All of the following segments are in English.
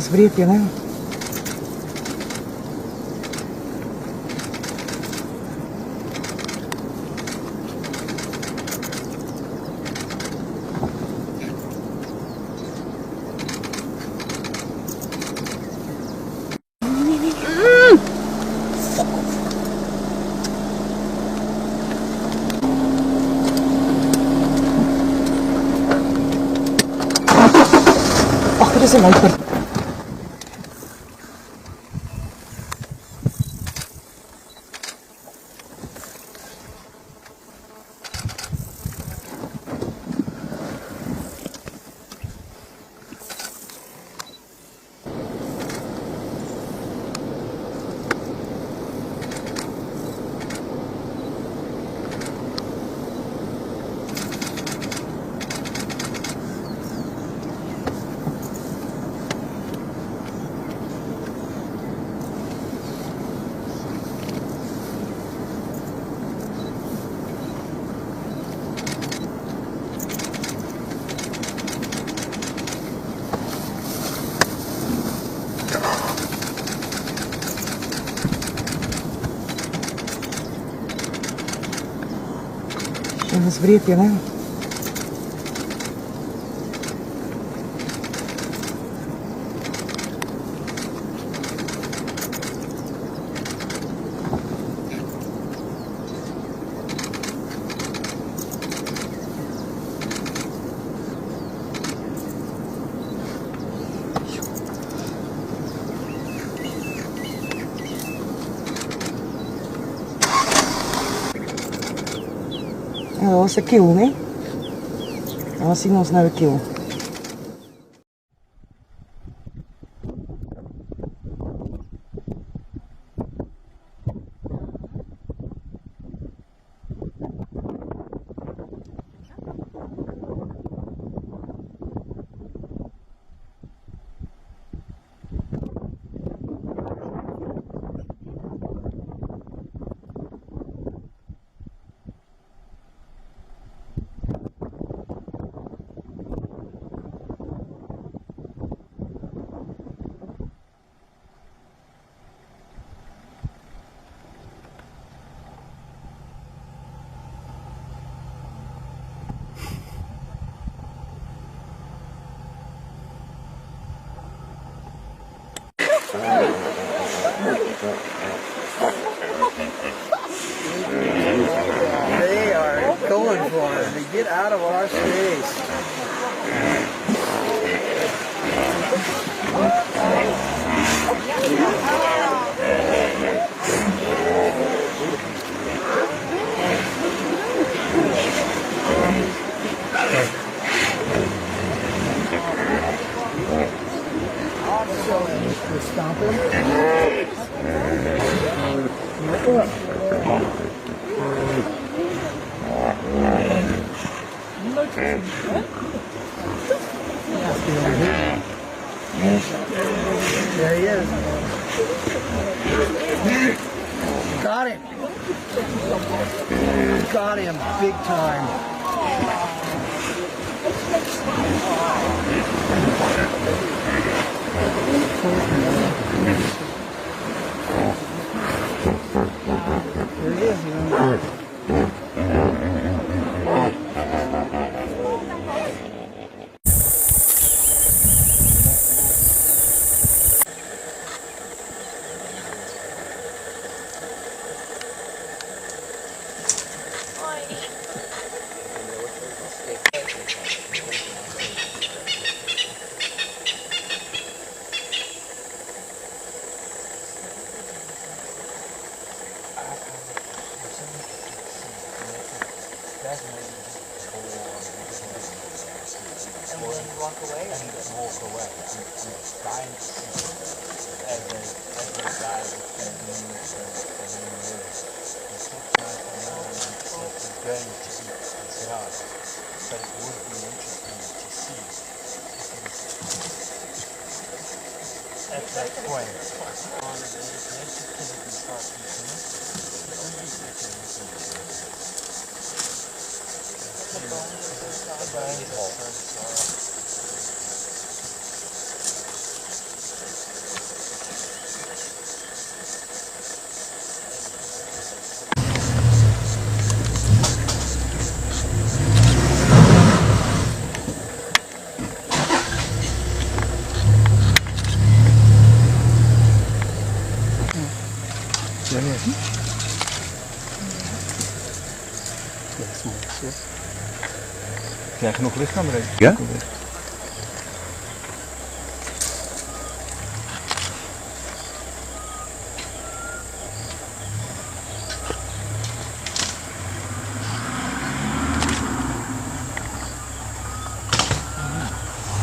vrietje, né? Ach, er is een luiper. Dat is vrietje, hè? Ja, dat was de kill, hè? Dat was zien ons naar de kill. They are going for it to get out of our space. We're stomping. There he is. Got him. Got him big time. There he is. And then walk away? And just walk away. It's dying to see as they die between the minutes and the years. It's going to see it's hard. But it would be interesting to see at that point on the meditation can be start the bones Ja, ja. Dat is mooi. Heb jij genoeg licht aan de Ja?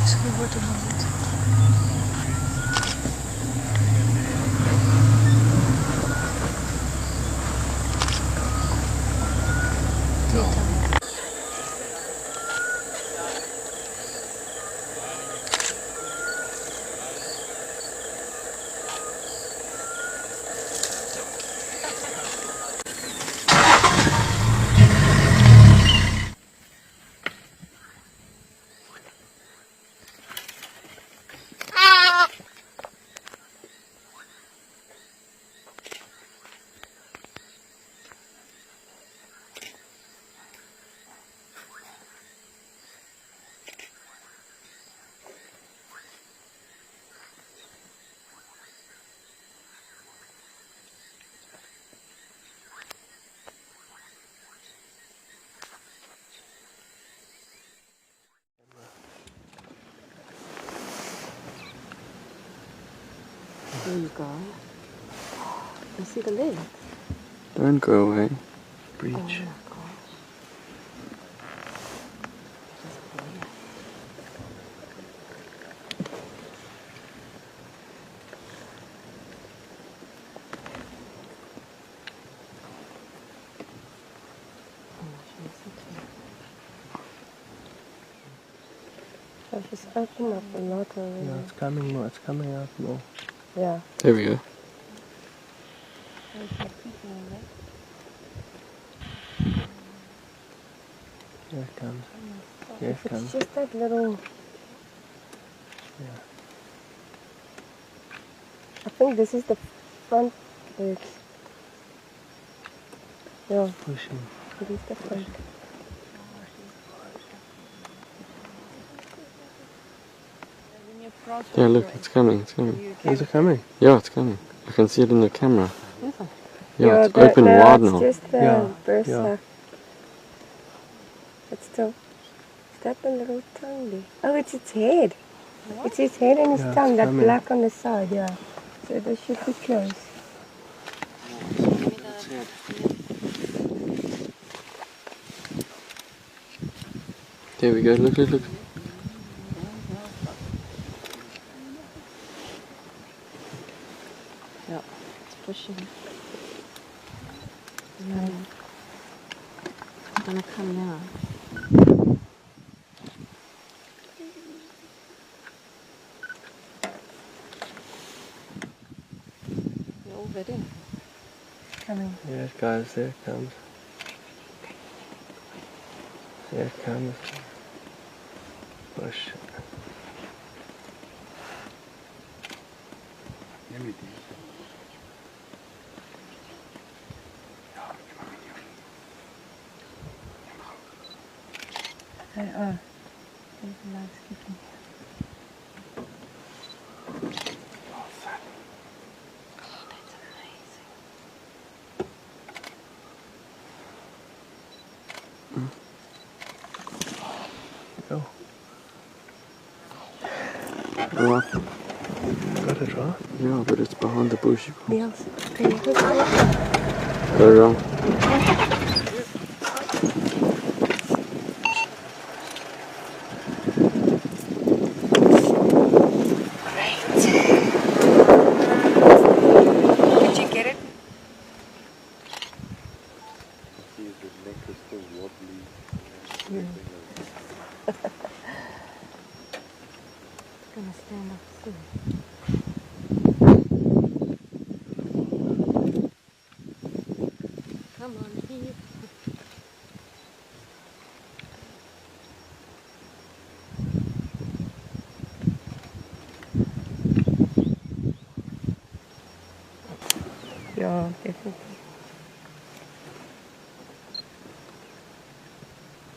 Misschien wordt het nog niet. There you go. You see the lid? Don't go away. Breach. Oh my gosh. Just brilliant. Oh, she's opened up a lot already. Yeah, it's coming more. It's coming out more. Yeah. There we go. Here it comes. Here it It's comes. just that little. Yeah. I think this is the front bit. Yeah, Pushing. it is the front. Yeah, look, it's coming, it's coming. Is it coming? Yeah, it's coming. I can see it in the camera. Yes. Yeah, it's that- open no, wide it's now. just the Yeah, burst yeah. up. It's still. Is that the little tongue there? Oh, it's its head. It's its head and its Yeah, tongue, it's that coming. black on the side, yeah. So they should be close. There we go, look, look, look. Yeah, it's pushing. Yeah. It's gonna come now. You're all ready. Coming. Yes, guys, there it comes. There it comes. Push. There's the lights kicking. Go. Right. Got it, right? Yeah, but it's behind the bush. Yes. Can you hook it? Go wrong. Did you get it? It's gonna stand up soon. Come on, here. Yeah, definitely.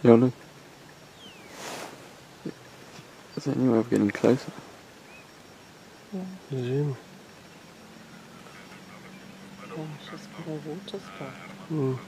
Yeah, look. Is there any way of getting closer? Yeah. Zoom. Gosh. just by the water spot. Mm.